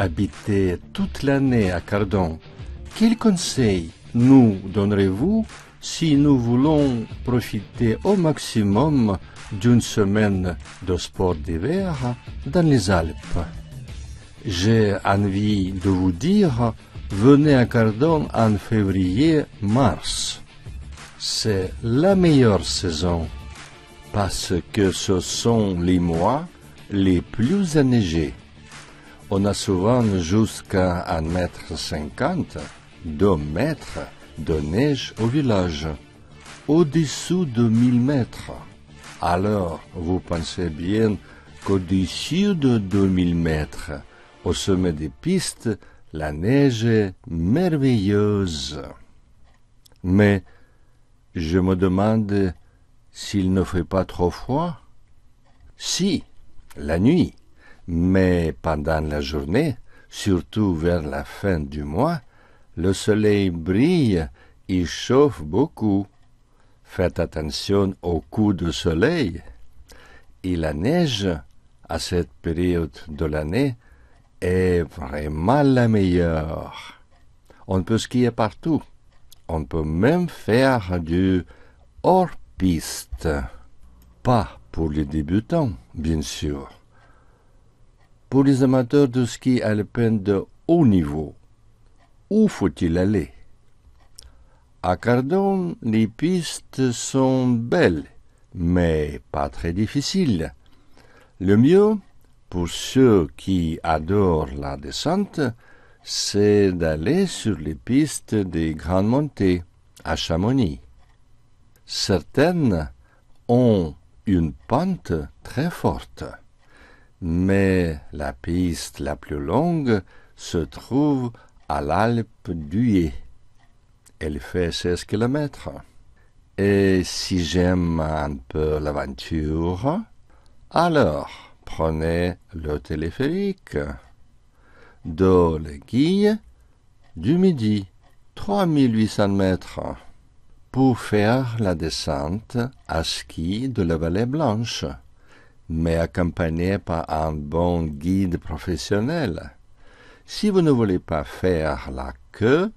habitez toute l'année à Cardon, quels conseils nous donnerez-vous si nous voulons profiter au maximum d'une semaine de sport d'hiver dans les Alpes? J'ai envie de vous dire, venez à Cardon en février-mars. C'est la meilleure saison parce que ce sont les mois les plus enneigés. On a souvent jusqu'à 1,50 m, 2 mètres de neige au village, au-dessous de 1000 mètres. Alors, vous pensez bien qu'au-dessus de 2000 mètres, au sommet des pistes, la neige est merveilleuse. Mais je me demande s'il ne fait pas trop froid. Si, la nuit, mais pendant la journée, surtout vers la fin du mois, le soleil brille et chauffe beaucoup. Faites attention aux coups de soleil. Et la neige, à cette période de l'année, est vraiment la meilleure. On peut skier partout. On peut même faire du hors-piste. Pas pour les débutants, bien sûr. Pour les amateurs de ski alpin de haut niveau, où faut-il aller? À Cardon, les pistes sont belles, mais pas très difficiles. Le mieux, pour ceux qui adorent la descente, c'est d'aller sur les pistes des grandes montées, à Chamonix. Certaines ont une pente très forte, mais la piste la plus longue se trouve à l'Alpe d'Huez. Elle fait 16 kilomètres. Et si j'aime un peu l'aventure, alors prenez le téléphérique de l'Aiguille du Midi, 3800 mètres, pour faire la descente à ski de la Vallée Blanche, mais accompagné par un bon guide professionnel. Si vous ne voulez pas faire la queue,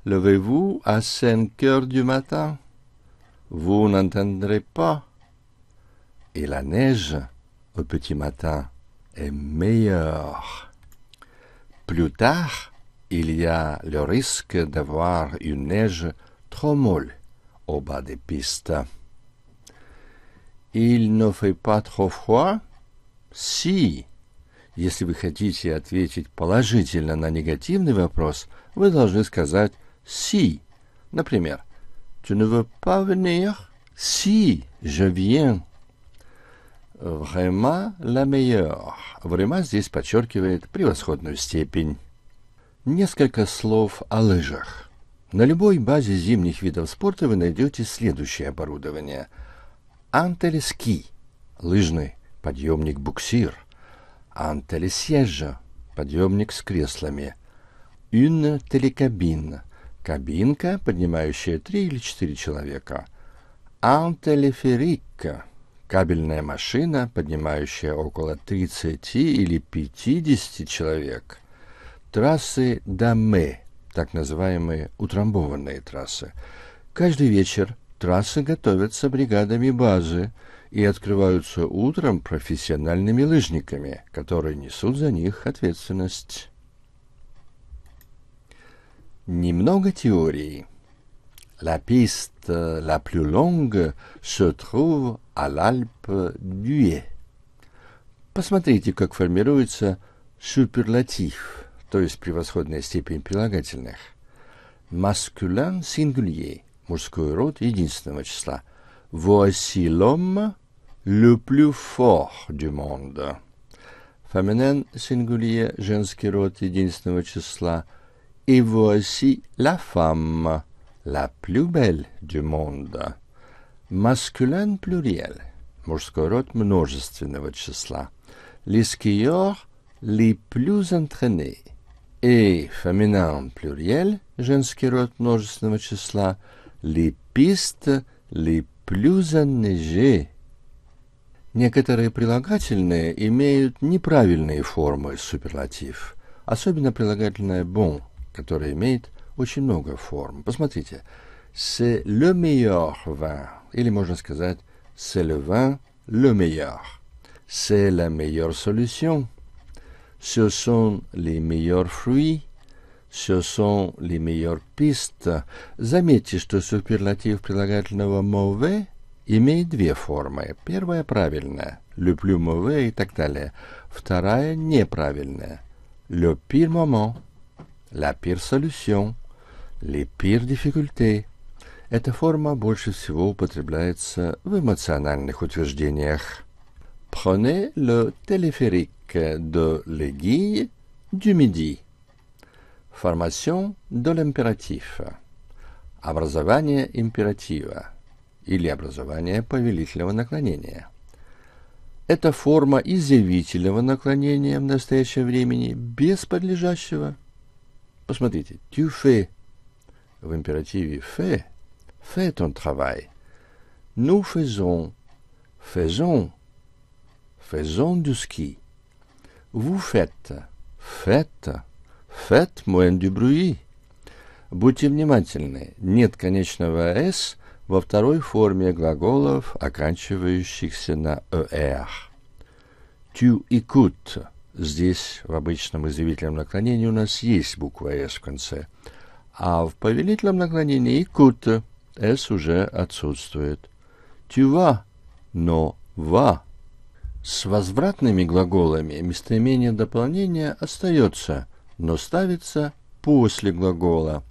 levez-vous à 5 heures du matin. Vous n'entendrez pas. Et la neige, au petit matin, est meilleure. Plus tard, il y a le risque d'avoir une neige trop molle au bas des pistes. Il ne fait pas trop froid? Si. Если вы хотите ответить положительно на негативный вопрос, вы должны сказать «si». Например, «Tu ne veux pas venir?» «Si, je viens». Vraiment la meilleure. Vraiment здесь подчеркивает превосходную степень. Несколько слов о лыжах. На любой базе зимних видов спорта вы найдете следующее оборудование. Антелески – лыжный подъемник-буксир. Антелесьеж – подъемник с креслами. Une télécabine – кабинка, поднимающая 3 или 4 человека. Антелеферик – кабельная машина, поднимающая около 30 или 50 человек. Трассы даме, так называемые утрамбованные трассы. Каждый вечер трассы готовятся бригадами базы и открываются утром профессиональными лыжниками, которые несут за них ответственность. Немного теории. La piste la plus longue se trouve à l'Alpe d'Huez. Посмотрите, как формируется суперлатив, то есть превосходная степень прилагательных. Masculin singulier, мужской род единственного числа. Voici l'homme le plus fort du monde. Féminin singulier, женский род единственного числа. Et voici la femme, la plus belle du monde. Masculin pluriel, мужской род множественного числа. Les skieurs les plus entraînés. Et féminin pluriel, женский род множественного числа. Les pistes les plus enneigées. Некоторые прилагательные имеют неправильные формы суперлатив. Особенно прилагательное bon, которое имеет очень много форм. Посмотрите. C'est le meilleur vin. Или можно сказать c'est le vin le meilleur. C'est la meilleure solution. Ce sont les meilleurs fruits. Ce sont les meilleures pistes. Заметьте, что суперлатив прилагательного mauvais имеет две формы. Первая правильная, le plus mauvais и так далее. Вторая неправильная, le pire moment, la pire solution, les pires difficultés. Эта форма больше всего употребляется в эмоциональных утверждениях. Prenez le téléphérique de l'Aiguille du Midi. Formation de l'impératif. Образование императива или образование повелительного наклонения. Это форма изъявительного наклонения в настоящее времени без подлежащего. Посмотрите, tu fais. В императиве fais. Fais ton travail. Nous faisons. Faisons. Faisons du ski. Vous faites. Faites. Faites moins du bruit. Будьте внимательны. Нет конечного «с» во второй форме глаголов, оканчивающихся на «er». Tu écoutes. Здесь в обычном изъявительном наклонении у нас есть буква «с» в конце. А в повелительном наклонении «écoute» «с» уже отсутствует. Tu vas, но «va». С возвратными глаголами местоимение дополнения остается, но ставится после глагола.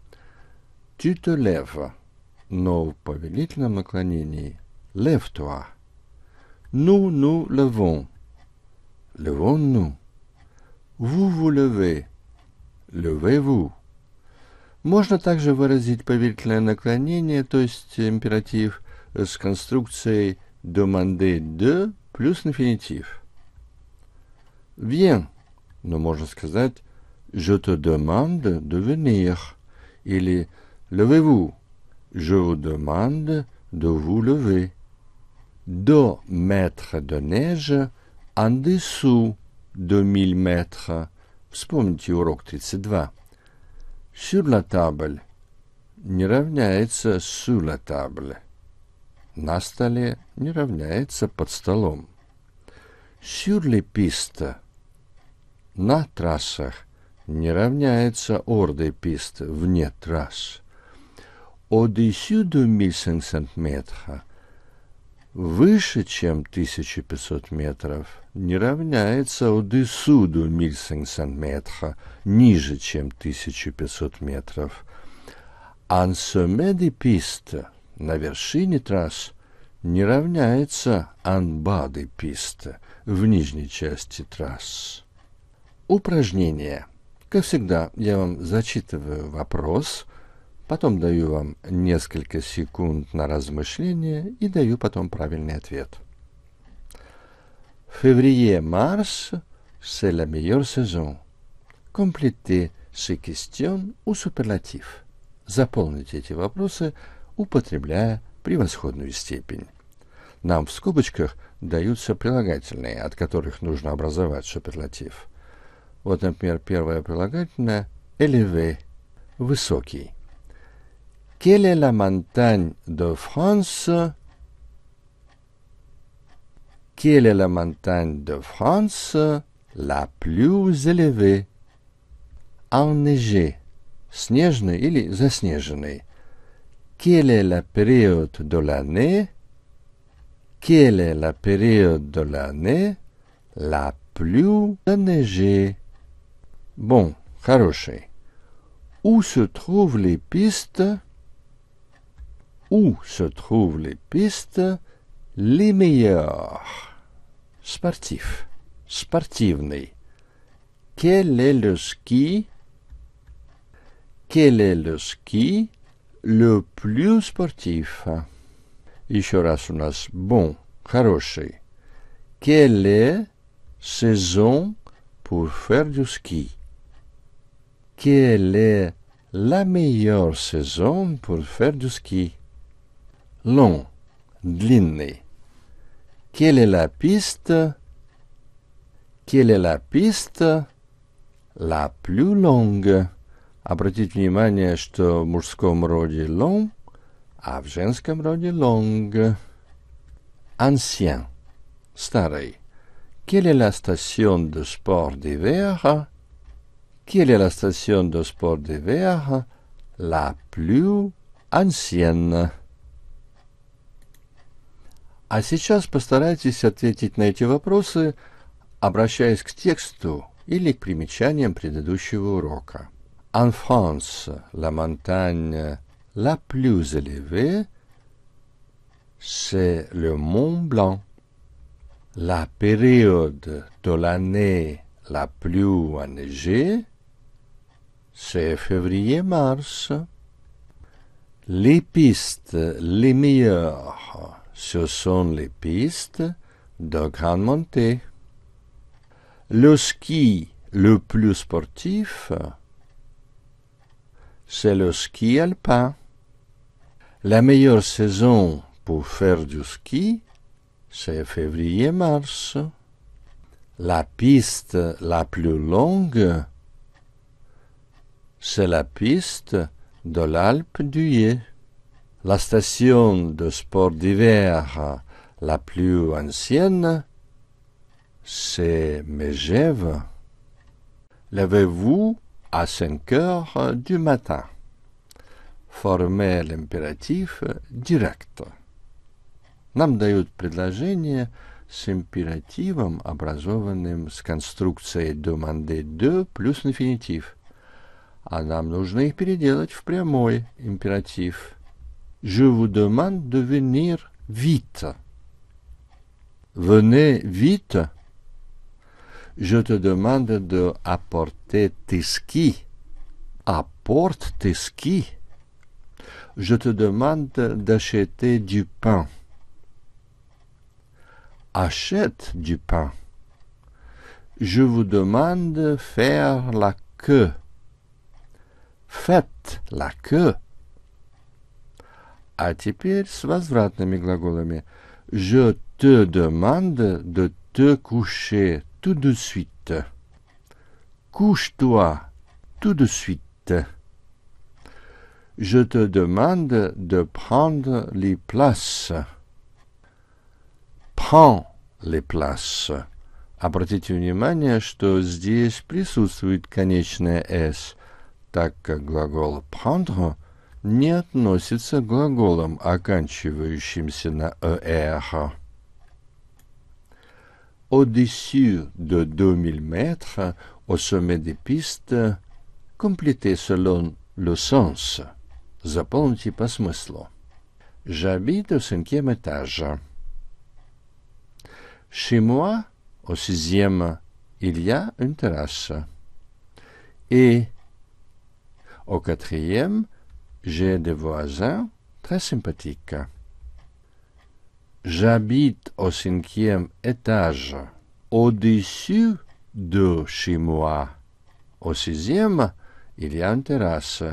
Tu te lèves. Но в повелительном наклонении lève-toi. Nous nous levons. Levons-nous. Vous vous levez. Levez-vous. Можно также выразить повелительное наклонение, то есть императив, с конструкцией demander de плюс инфинитив. Viens. Но можно сказать je te demande de venir. Или levez-vous. Je vous demande de vous lever. 2 mètres de neige en dessous de 1000 mètres. Вспомните урок 32. Sur la table не равняется sous la table. На столе не равняется под столом. Sur les pistes на трассах не равняется hors des pistes, вне трасс. Au-dessus de 1500 метров, выше, чем 1500 метров, не равняется au-dessous de 1500 метров, ниже, чем 1500 метров. En sommet des pistes, на вершине трасс, не равняется en bas des pistes, в нижней части трасс. Упражнение. Как всегда, я вам зачитываю вопрос, потом даю вам несколько секунд на размышление и даю потом правильный ответ. Février-mars, c'est la meilleure saison. Complétez ces questions au superlatif. Заполните эти вопросы, употребляя превосходную степень. Нам в скобочках даются прилагательные, от которых нужно образовать суперлатив. Вот, например, первое прилагательное élevé, высокий. Quelle est la montagne de France? Quelle est la montagne de France la plus élevée? Enneigé, снежный или заснеженный. Quelle est la période de l'année? Quelle est la période de l'année la plus enneigée? Bon, хороший. Où se trouvent les pistes? Où se trouvent les pistes les meilleures? Sportif, спортивный. Quel est le ski? Quel est le ski le plus sportif? Еще раз у нас bon, хороший. Quelle est saison pour faire du ski? Quelle est la meilleure saison pour faire du ski? Long, длинный. Quelle est la piste? Quelle est la piste la plus longue. Обратите внимание, что в мужском роде long, а в женском роде long. Ancien, старый. Quelle est la station de sport d'hiver? Quelle est la station de sport d'hiver? La plus ancienne. А сейчас постарайтесь ответить на эти вопросы, обращаясь к тексту или к примечаниям предыдущего урока. En France, la montagne la plus élevée, c'est le Mont Blanc. La période de l'année la plus enneigée, c'est février-mars. Les pistes les meilleures, ce sont les pistes de grande montée. Le ski le plus sportif, c'est le ski alpin. La meilleure saison pour faire du ski, c'est février-mars. La piste la plus longue, c'est la piste de l'Alpe d'Huez. La station de sport d'hiver la plus ancienne, c'est Megève. Levez-vous à 5 heures du matin. Форме л'императив direct. Нам дают предложение с императивом, образованным с конструкцией demander de плюс инфинитив. А нам нужно их переделать в прямой императив. Je vous demande de venir vite. Venez vite. Je te demande de apporter tes skis. Apporte tes skis. Je te demande d'acheter du pain. Achète du pain. Je vous demande de faire la queue. Faites la queue. А теперь с возвратными глаголами. Je te demande de te coucher tout de suite. Couche-toi tout de suite. Je te demande de prendre les places. Prends les places. Обратите внимание, что здесь присутствует конечное «s», так как глагол «prendre» не относится к глаголам, оканчивающимся на «er». Au-dessus de 2000 mètres, au sommet des pistes, complétez selon le sens. Заполните по смыслу. J'habite au 5e étage. Chez moi, au 6e, il y a une terrasse. Et au 4e, j'ai des voisins très sympathiques. J'habite au 5e étage, au-dessus de chez moi. Au 6e, il y a une terrasse.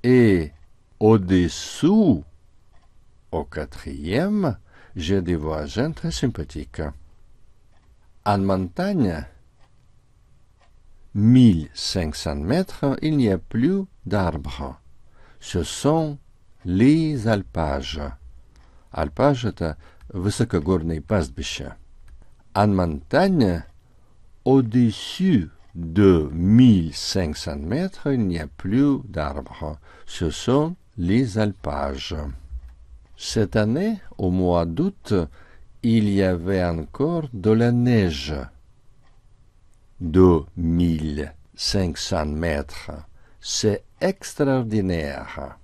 Et au-dessous, au 4e, j'ai des voisins très sympathiques. En montagne, 1500 mètres, il n'y a plus d'arbres. Ce sont les alpages. Alpage – это высокогорные пастбища. En montagne, au-dessus de 1500 mètres, il n'y a plus d'arbres. Ce sont les alpages. Cette année, au mois d'août, il y avait encore de la neige. De 1500 mètres. C'est extraordinaire.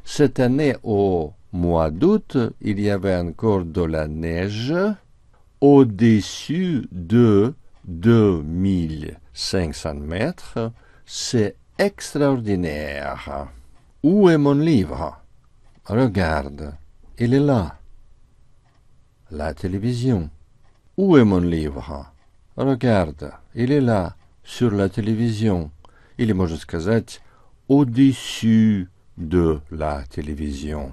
Cette année, au mois d'août, il y avait encore de la neige au-dessus de 2500 mètres. C'est extraordinaire. Où est mon livre? Regarde, il est là. La télévision. Où est mon livre? Regarde, il est là, sur la télévision. Или можно сказать au-dessus de la télévision.